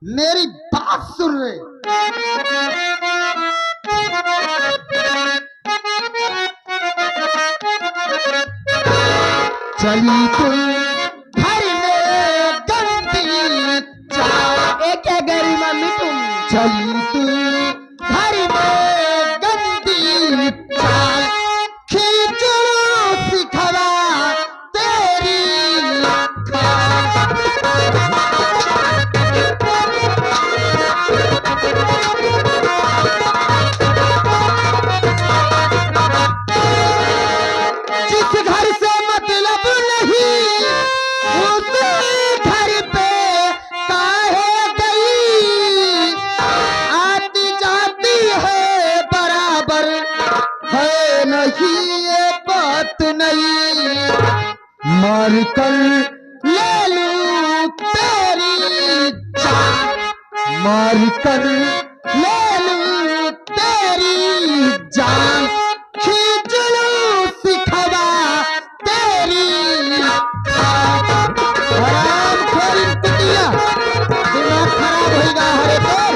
मेरी बात सुन रहे। चली तुम घर में गंदी चाल। ए क्या गरी मम्मी तुम? चली तुम घर में गंदी चाल, खींचड़ू सिखवा तेरी जिस घर से मतलब नहीं उस घर पे काहे गई, आती जाती है बराबर है नहीं ये बात नहीं, मार कर ले लूं तेरी जान, मार कर ले लूं तेरी जान, खींच लूं सिखवा तेरी हराम खोरी कुतिया, दिमाग खराब होगा हरे तोर।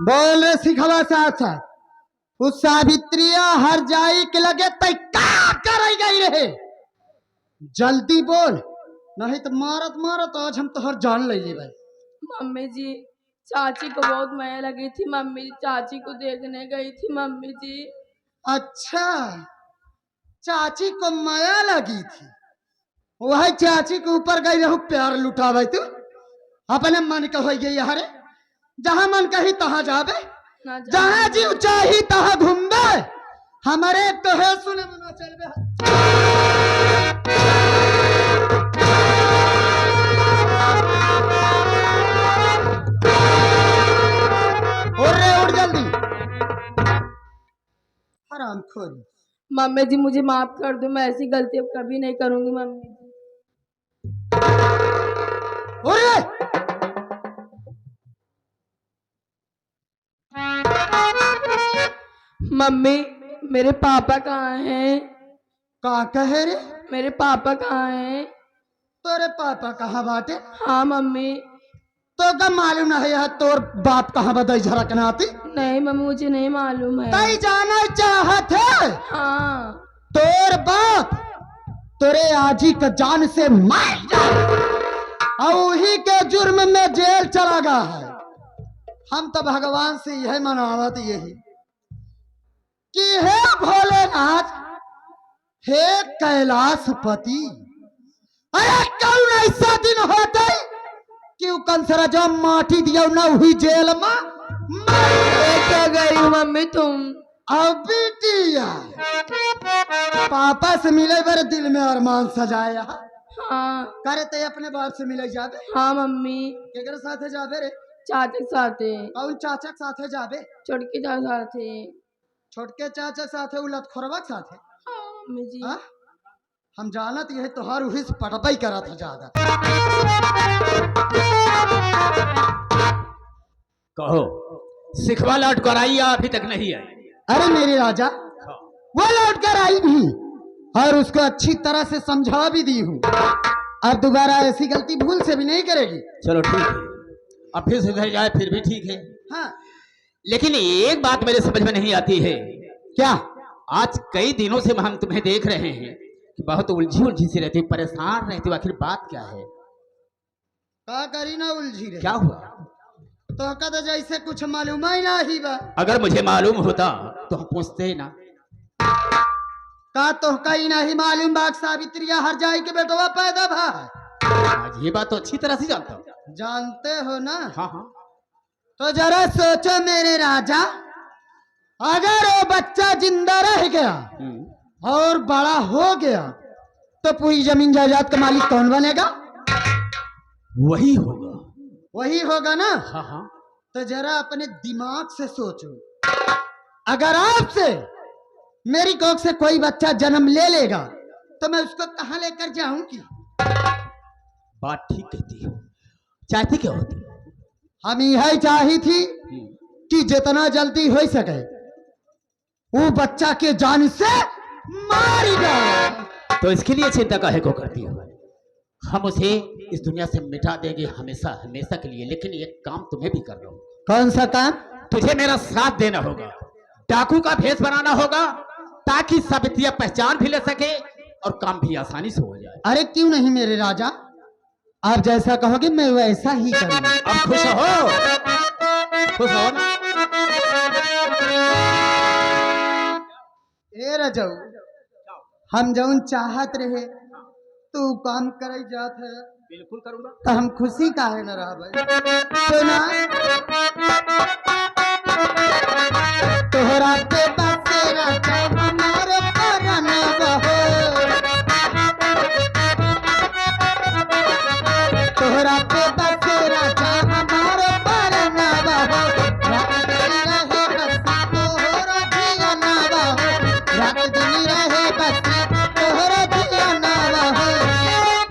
बोल रे सिखवा साथ साथ उस सावित्रिया हर जाई के लगे तय का करई गई रहे, जल्दी बोल नहीं तो मारत मारत आज हम तोहर जान ले ले भाई। मम्मी जी चाची को बहुत माया लगी थी मम्मी जी, चाची को देखने गई थी मम्मी जी। अच्छा चाची को माया लगी थी, वही चाची के ऊपर गई रहू प्यार लुटावे तू, अपने मन का हो गई हरे, जहां मन कही तहां जाबे, ना जा जहां जीव चाही तहां घूमबे, हमारे तो है सुने मना चलबे। उड़ रे उड़ जल्दी, हराम खोरी। मम्मी जी मुझे माफ कर दो, मैं ऐसी गलती अब कभी नहीं करूंगी मम्मी जी। उड़ रे। मम्मी मेरे पापा कहाँ हैं? का कहे रे? मेरे पापा कहाँ हैं? तोरे पापा कहाँ बाटे? हाँ मम्मी। तो का मालूम नहीं है तोर बाप कहाँ बदई झरकनाती? नहीं मम्मी मुझे नहीं मालूम है। तई जाना चाहत है? हाँ। तोर बाप तोरे आजी का जान से मार जाए और उही के जुर्म में जेल चला गया है। हम तो भगवान से यह मनावत यही कि हे भोलेनाथ, हे कैलाशपति, अरे कौन ऐसा दिन होता कि कंसरा जब माटी दिया न हुई जेल में क्या गई मम्मी तुम? अब बिटिया पापा से मिले बारे दिल में अरमान सजाया हाँ। करे ते अपने बाप से मिले जाबे? हाँ मम्मी। केकर साथे जाबे रे? चाचा के साथे। कौन चाचा के साथे जाबे? छोटके चाचा साथे। छोटके चाचा साथे उलट खोरवा के साथे? हाँ मम्मी जी। हाँ? हम जानत ये तोहार उही से पटबाई करा था ज्यादा। कहो सिखवा लौट कर आई या अभी तक नहीं आई? अरे मेरे राजा वो लौट कर आई भी और उसको अच्छी तरह से समझा भी दी हूँ, अब दोबारा ऐसी गलती भूल से भी नहीं करेगी। चलो ठीक है, अब फिर सुधर जाए फिर भी ठीक है। हाँ लेकिन एक बात मेरे समझ में नहीं आती है। क्या? आज कई दिनों से हम तुम्हें देख रहे हैं कि बहुत उलझी उलझी सी रहती हो, परेशान रहती हो, आखिर बात क्या है? का करी ना उलझी रहे? क्या हुआ? तो कद जैसे कुछ मालूम ही नहीं बा। अगर मुझे मालूम होता तो हम पूछते ही ना। का तो कहीं नहीं मालूम बाग सावित्रिया हर जाई के बेटवा पैदा भा। आज ये बात तो अच्छी तरह से जानता हूँ। जानते हो ना? हाँ हाँ। तो जरा सोचो मेरे राजा, अगर वो बच्चा जिंदा रह गया और बड़ा हो गया तो पूरी जमीन जायदाद का मालिक कौन बनेगा? वही होगा। वही होगा ना? हाँ हाँ। तो जरा अपने दिमाग से सोचो, अगर आपसे मेरी कोख से कोई बच्चा जन्म ले लेगा तो मैं उसको कहां लेकर जाऊंगी? बात ठीक कहती हो। चाहती क्या होती? हम यही चाही थी कि जितना जल्दी हो सके वो बच्चा के जान से मारी जाए। तो इसके लिए चिंता काहे को करती हो? हम उसे इस दुनिया से मिटा देंगे हमेशा हमेशा के लिए। लेकिन एक काम तुम्हें भी करना होगा। कौन सा काम? तुझे मेरा साथ देना होगा। डाकू का भेष बनाना होगा ताकि सावित्रियां पहचान भी ले सके और काम भी आसानी से हो जाए। अरे क्यों नहीं मेरे राजा, आप जैसा कहोगे मैं वैसा ही करूंगा। अब खुश हो, खुश हो ना? ए रजऊ, हम जौन चाहत रहे तू काम करे जात है बिल्कुल करूंगा। तो हम खुशी काहे न रहबै? सुना, तोहरा के बसेरा जब हमारे परना बहो, तोहरा के बसेरा जब हमारे परना बहो, रात दिन रहे बसी तोहरा जिया ना बहो, रात दिन रहे बसी तोहरा जिया ना बहो।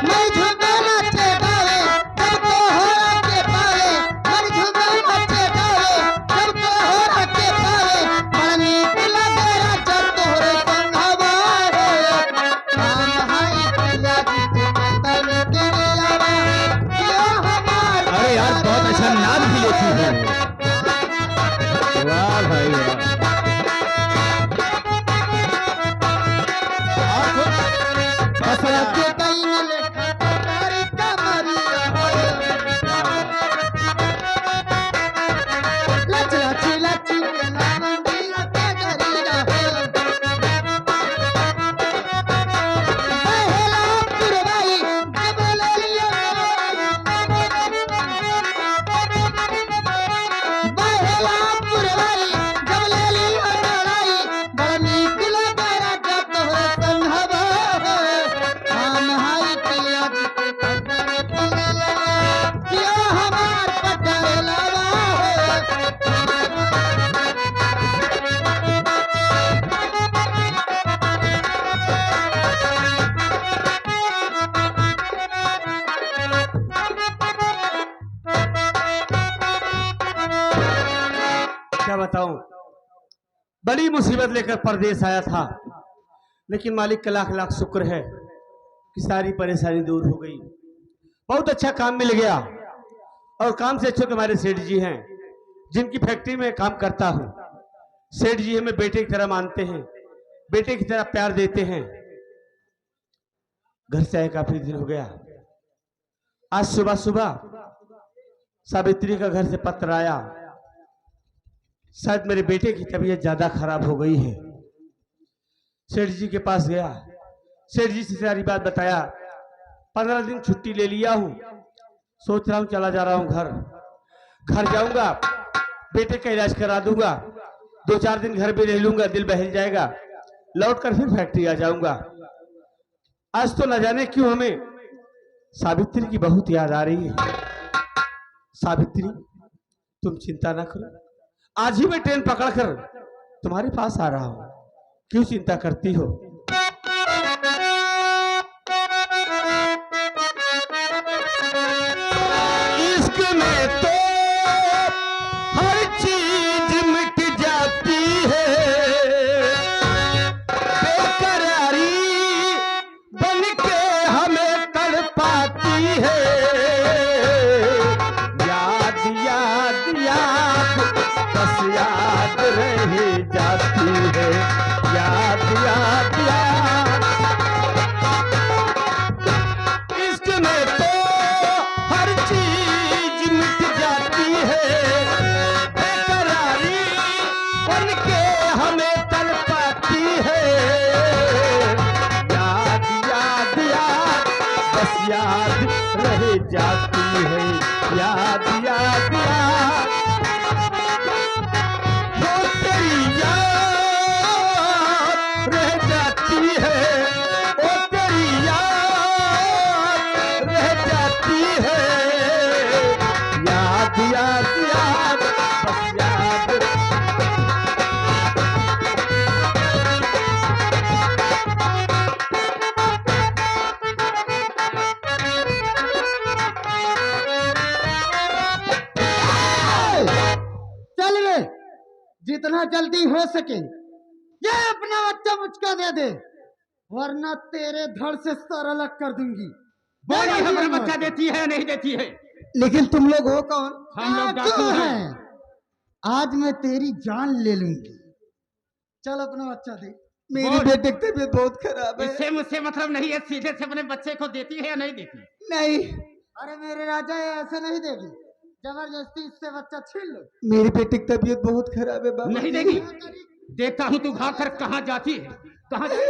मैं झूमे नाचे गावे जब तोहरा के पावे, मैं झूमे नाचे गावे जब तोहरा के पावे, बड़ा नीक लगे राजा तोहरे संगवा रे। हम हाई पिया जी के तन गिरियावा किया हमार। अरे यार बहुत अच्छा नाम भी लेती है। वाह भाई वाह। बसरा के कई न लेखा तारी कमरिया लच लच लच के लावंडिया के गरिया पहला पुरवाई जब ले लिया, पहला पुरवाई जब ले लिया लड़ाई, बड़ा नीक लगे राजा तोहरे संगवा। हम हाई पिया जी के पकड़ पिया किया हमार पकड़ लवा क्या बताऊं, बड़ी मुसीबत लेकर परदेश आया था, लेकिन मालिक का लाख लाख शुक्र है कि सारी परेशानी दूर हो गई। बहुत अच्छा काम मिल गया और काम से अच्छे तो हमारे सेठ जी हैं जिनकी फैक्ट्री में काम करता हूं। सेठ जी हमें बेटे की तरह मानते हैं, बेटे की तरह प्यार देते हैं। घर से आए काफी दिन हो गया। आज सुबह सुबह सावित्री का घर से पत्र आया, शायद मेरे बेटे की तबीयत ज्यादा खराब हो गई है। सेठ जी के पास गया, सेठ जी से सारी बात बताया। 15 दिन छुट्टी ले लिया हूं, सोच रहा हूं चला जा रहा हूं घर जाऊंगा, बेटे का इलाज करा दूंगा, 2-4 दिन घर भी रह लूंगा, दिल बहल जाएगा, लौट कर फिर फैक्ट्री आ जाऊंगा। आज तो न जाने क्यों हमें सावित्री की बहुत याद आ रही है। सावित्री, तुम चिंता ना करो, आज ही मैं ट्रेन पकड़कर तुम्हारे पास आ रहा हूं, क्यों चिंता करती हो? इश्क में तो हर चीज मिट जाती है, बेकरारी बन के हमें तड़पाती है। याद याद याद बस याद रह जाती है, याद याद याद। इश्क में तो हर चीज मिट जल्दी हो सके ये अपना बच्चा मुझको दे दे, वरना तेरे धड़ से सर अलग कर दूंगी। बोली हमारा बच्चा देती है नहीं देती है? लेकिन तुम लोग हो कौन? हम लोग डाकू हैं। आज मैं तेरी जान ले लूंगी। चल अपना बच्चा दे। मेरी बोल। बेटे की तबीयत बहुत खराब है। इससे मुझसे मतलब नहीं है, सीधे से अपने बच्चे को देती है या नहीं देती? नहीं, अरे मेरे राजा ये ऐसे नहीं देगी, जबरदस्ती इससे बच्चा छीन लो। मेरी बेटी की तबीयत बहुत खराब है बाबा। नहीं देगी? देखता हूँ तू भाग कर कहाँ जाती है, कहाँ जाती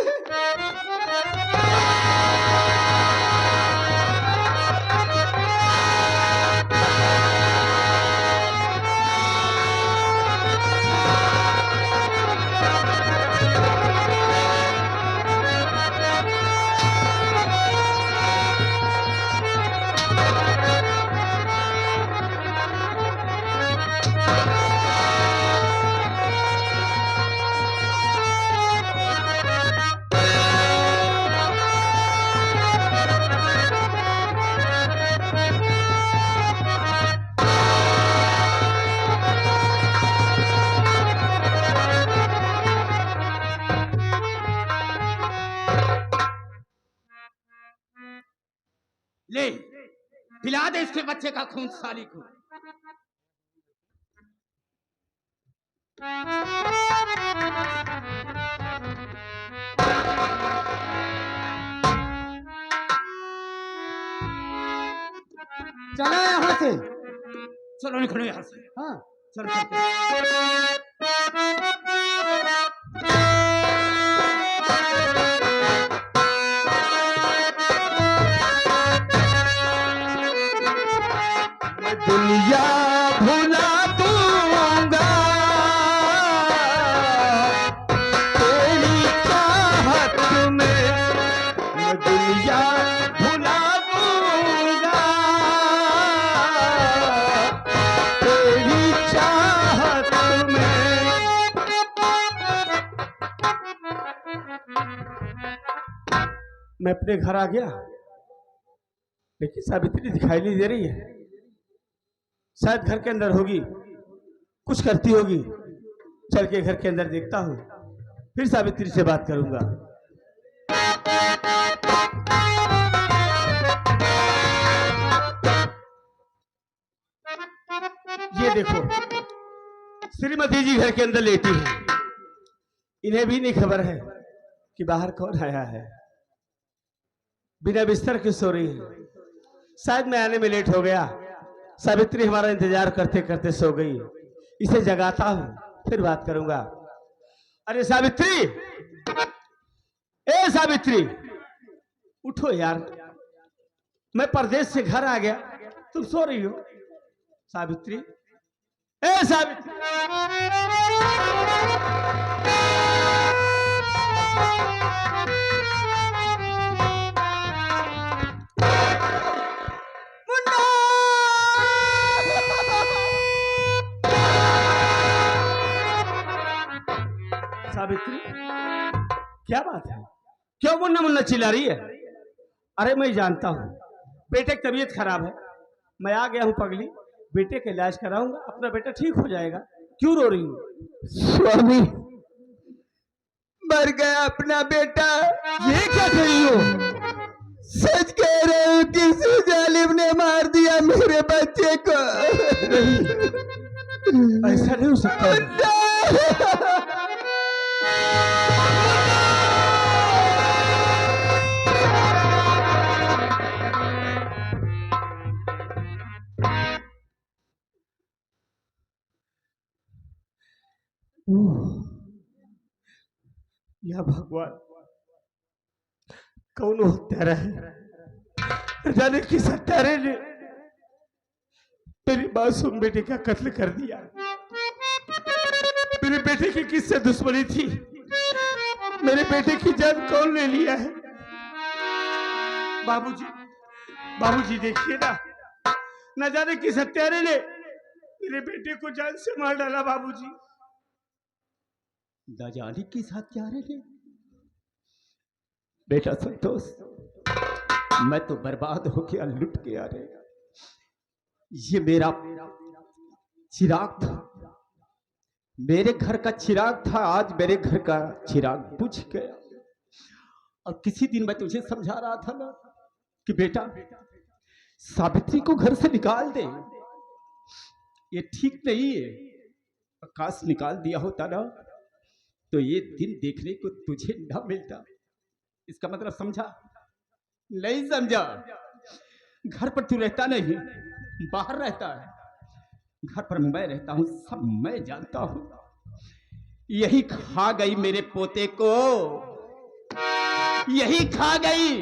ले पिला दे इसके बच्चे का खून साली को। चलो यहाँ से। चलो निकलो यहाँ से। हाँ चल चल दुनिया भुला दूंगा तेरी चाहत में, मैं दुनिया भुला दूंगा तेरी चाहत में। मैं अपने घर आ गया, लेकिन सावित्री दिखाई नहीं दे रही है। शायद घर के अंदर होगी, कुछ करती होगी। चल के घर के अंदर देखता हूँ, फिर सावित्री से बात करूंगा। ये देखो, श्रीमती जी घर के अंदर लेटी है। इन्हें भी नहीं खबर है कि बाहर कौन आया है। बिना बिस्तर के सो रही है। शायद मैं आने में लेट हो गया। सावित्री हमारा इंतजार करते करते सो गई। इसे जगाता हूं, फिर बात करूंगा। अरे सावित्री, ए सावित्री, उठो यार, मैं परदेश से घर आ गया, तुम सो रही हो। सावित्री, ए सावित्री। सावित्री, क्या बात है? क्यों मुन्ना मुन्ना चिल्ला रही है? अरे मैं जानता हूँ बेटे की तबीयत खराब है, मैं आ गया हूँ पगली, बेटे का इलाज कराऊंगा, अपना बेटा ठीक हो जाएगा। क्यों रो रही हो? स्वामी, मर गया अपना बेटा। ये क्या कह रही हो? सच कह रहे हो, किसी जालिम ने मार दिया मेरे बच्चे को। नहीं, ऐसा नहीं हो सकता। या भगवान, कौन हत्यारा है? न जाने किस हत्यारे ने मेरी मासूम बेटे का कत्ल कर दिया। मेरे बेटे की किससे दुश्मनी थी? मेरे बेटे की जान कौन ले लिया है? बाबूजी, बाबूजी देखिए ना, न जाने किस हत्यारे ने मेरे बेटे को जान से मार डाला। बाबूजी, न जाने किस हत्यारे ने। बेटा संतोष, मैं तो बर्बाद हो गया, लुट गया रे। ये मेरा चिराग था, मेरे घर का चिराग था, आज मेरे घर का चिराग बुझ गया। और किसी दिन मैं तुझे समझा रहा था ना कि बेटा सावित्री को घर से निकाल दे, ये ठीक नहीं है। आकाश निकाल दिया होता ना तो ये दिन देखने को तुझे न मिलता। इसका मतलब समझा? नहीं समझा। घर पर तू रहता नहीं, बाहर रहता है। घर पर मैं रहता हूं, सब मैं जानता हूं। यही खा गई मेरे पोते को, यही खा गई।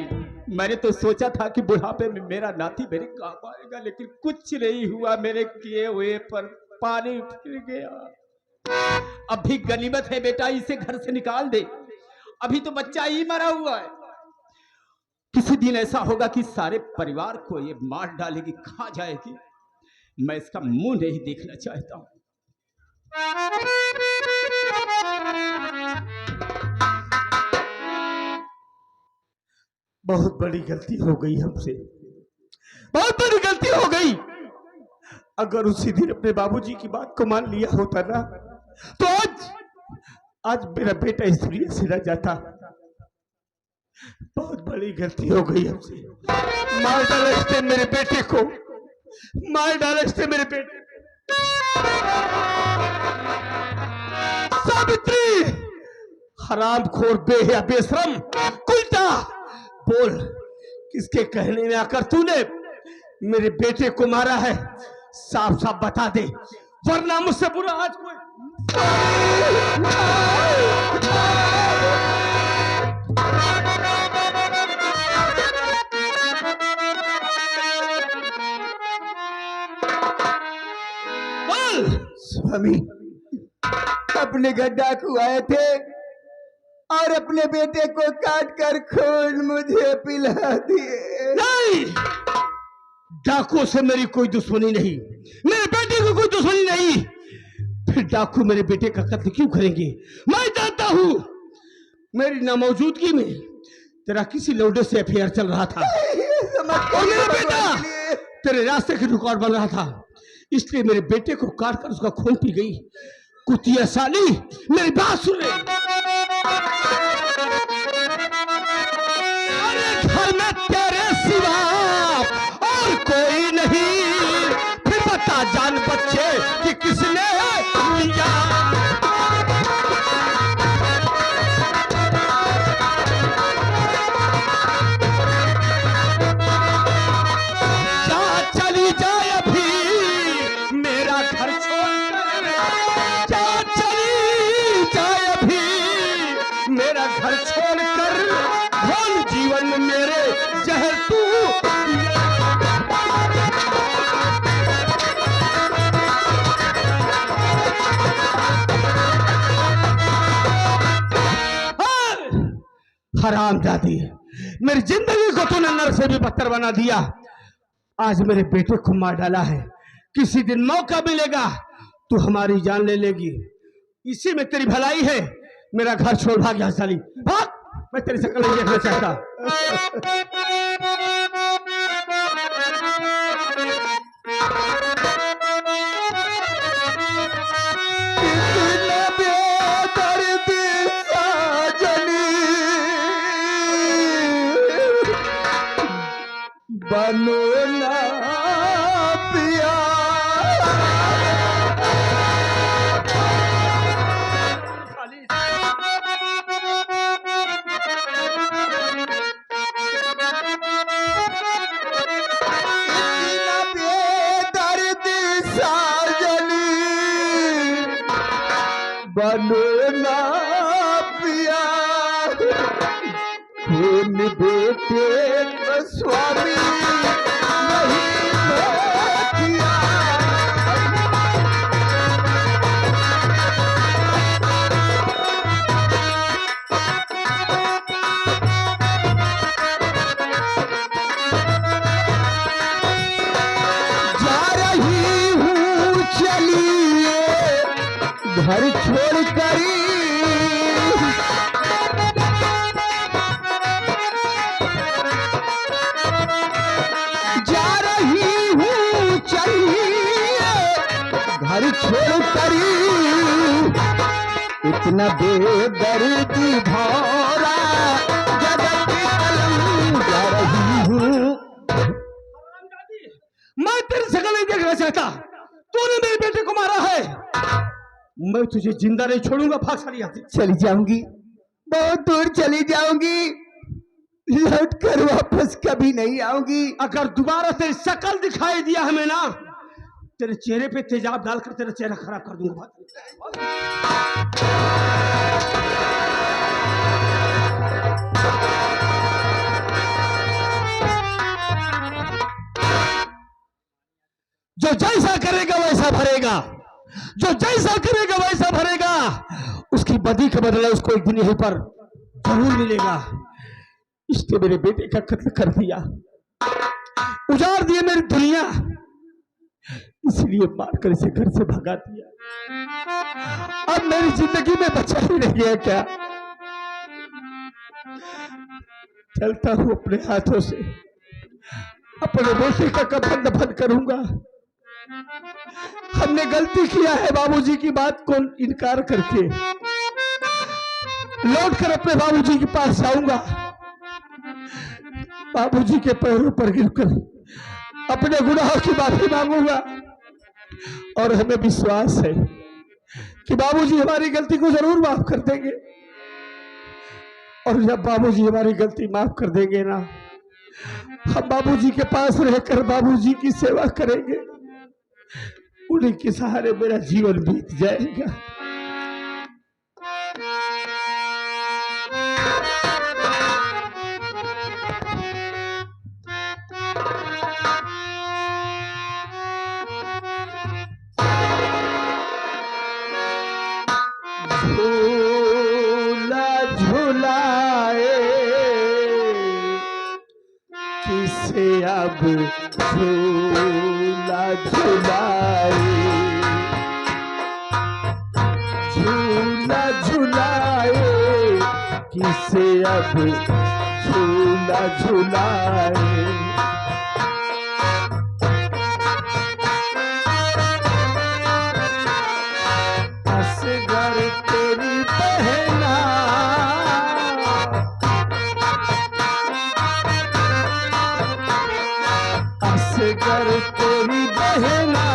मैंने तो सोचा था कि बुढ़ापे में मेरा नाती मेरे काम आएगा, लेकिन कुछ नहीं हुआ। मेरे किए हुए पर पानी फिर गया। अब भी गनीमत है बेटा, इसे घर से निकाल दे। अभी तो बच्चा ही मरा हुआ है। किसी दिन ऐसा होगा कि सारे परिवार को ये मार डालेगी, खा जाएगी। मैं इसका मुंह नहीं देखना चाहता हूं। बहुत बड़ी गलती हो गई हमसे, बहुत बड़ी गलती हो गई। अगर उसी दिन अपने बाबूजी की बात को मान लिया होता ना तो आज मेरा बेटा इस दुनिया से न जाता। बहुत बड़ी गलती हो गई हमसे। मार डाला इसने मेरे बेटे को, मार डाला इसने मेरे बेटे। सावित्री, हरामखोर, बेहया, बेशरम, कुलटा, बोल किसके कहने में आकर तूने मेरे बेटे को मारा है? साफ साफ बता दे, वरना मुझसे बुरा आज कोई। स्वामी, अपने घर डाकू आए थे और अपने बेटे को काट कर खून मुझे पिला दिए। नहीं, डाकू से मेरी कोई दुश्मनी नहीं, मेरे बेटे को कोई दुश्मनी नहीं। फिर डाकू मेरे बेटे का कत्ल क्यों करेंगे? मैं जानता हूं, मेरी नामौजूदगी में तेरा किसी लौंडे से अफेयर चल रहा था और मेरा बेटा तेरे रास्ते के रुकावट बन रहा था, इसलिए मेरे बेटे को काट कर उसका खून पी गई। कुतिया साली, मेरी बात सुन ले। अरे घर में तेरे सिवा और कोई नहीं, फिर बता जान बच्चे कि किसने लिया। जा चली जाए अभी मेरा घर छोड़कर, जा चली जाए अभी मेरा घर छोड़कर। धन जीवन में मेरे जहर तू। हराम जाती है, मेरी जिंदगी को तूने नर से भी बदतर बना दिया। आज मेरे बेटे को मार डाला है, किसी दिन मौका मिलेगा तू हमारी जान ले लेगी। इसी में तेरी भलाई है। मेरा घर छोड़ भाग यहाँ साली, भाग। मैं तेरी शक्ल नहीं देखना चाहता। बनो ना पिया, इतना बेदर्द साजनी, बनो ना पिया। खून बेटे का स्वामी नहीं मैं किया। जा रही हूँ चलिए घर छोड़ कर, कितना बेदर्दी भौरा जगत की कलम जा रही हूँ। मैं तेरी शक्ल नहीं देखना चाहता। तूने मेरे बेटे को मारा है, मैं तुझे जिंदा नहीं छोड़ूंगा। भाग सारी यहाँ से। चली जाऊंगी, बहुत दूर चली जाऊंगी, लौट कर वापस कभी नहीं आऊंगी। अगर दोबारा तेरी शक्ल दिखाई दिया हमें ना, तेरे चेहरे पे तेजाब डालकर तेरा चेहरा खराब कर दूंगा। जो जैसा करेगा वैसा भरेगा, जो जैसा करेगा वैसा भरेगा। उसकी बदी के बदले उसको एक दिन यहीं पर जरूर मिलेगा। इसने मेरे बेटे का कत्ल कर दिया, उजाड़ दिया मेरी दुनिया, इसलिए मारकर इसे घर से भगा दिया। अब मेरी जिंदगी में बचा ही नहीं है क्या? चलता हूं अपने हाथों से, अपने बेटे का कफन दफन करूंगा। हमने गलती किया है बाबूजी की बात को इनकार करके। लौटकर अपने बाबूजी के पास जाऊंगा, बाबूजी के पैरों पर गिरकर अपने गुनाहों की माफी मांगूंगा। और हमें विश्वास है कि बाबूजी हमारी गलती को जरूर माफ कर देंगे। और जब बाबूजी हमारी गलती माफ कर देंगे ना, हम बाबूजी के पास रहकर बाबूजी की सेवा करेंगे। उन्हीं के सहारे मेरा जीवन बीत जाएगा। झूला झूलाए किसे अब झूला झूलाए, झूला झूलाए किसे अब झूला झूलाए। असगर तेरी बहना असगर तेरी बहना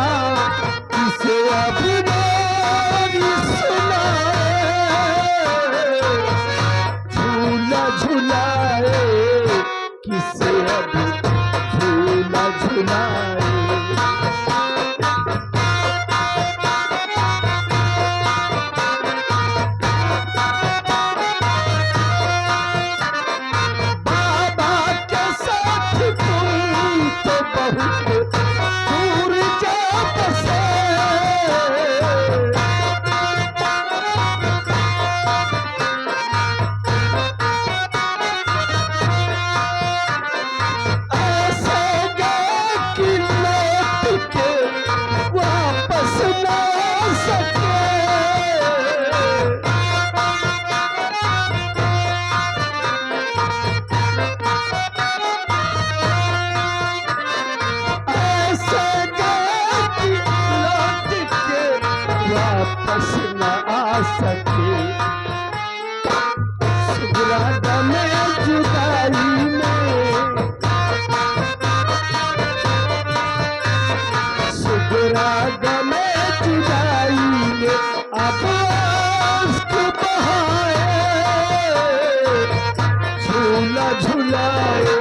किसे अब मेरी सुनाए। झूला झूलाए किसे अब झूला झूलाए। वापस न आ सके सुगराग में जुदाई में, सुगराग में जुदाई में अब उसको बहाए। झूला झूलाए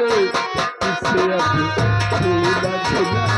इसे अब झूला झूलाए।